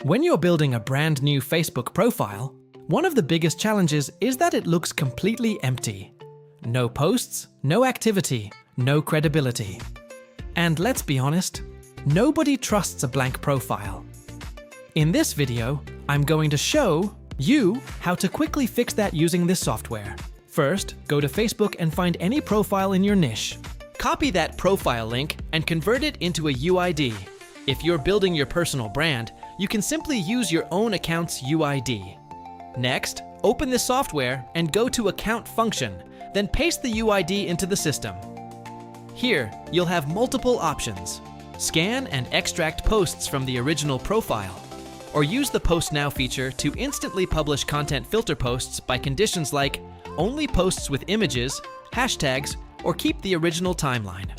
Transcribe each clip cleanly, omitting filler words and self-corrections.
When you're building a brand new Facebook profile, one of the biggest challenges is that it looks completely empty. No posts, no activity, no credibility. And let's be honest, nobody trusts a blank profile. In this video, I'm going to show you how to quickly fix that using this software. First, go to Facebook and find any profile in your niche. Copy that profile link and convert it into a UID. If you're building your personal brand, you can simply use your own account's UID. Next, open the software and go to Account function, then paste the UID into the system. Here, you'll have multiple options. Scan and extract posts from the original profile, or use the Post Now feature to instantly publish content filter posts by conditions like only posts with images, hashtags, or keep the original timeline.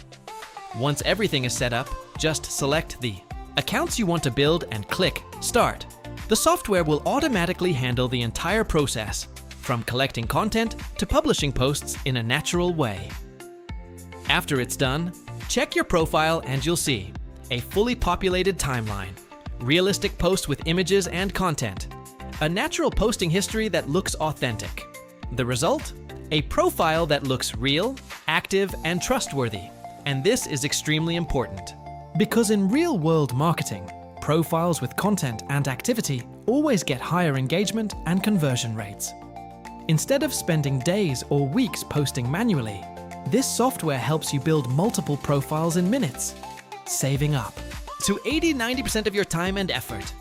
Once everything is set up, just select the accounts you want to build and click Start. The software will automatically handle the entire process, from collecting content to publishing posts in a natural way. After it's done, check your profile and you'll see a fully populated timeline, realistic posts with images and content, a natural posting history that looks authentic. The result? A profile that looks real, active, and trustworthy. And this is extremely important, because in real-world marketing, profiles with content and activity always get higher engagement and conversion rates. Instead of spending days or weeks posting manually, this software helps you build multiple profiles in minutes, saving up to 80–90% of your time and effort.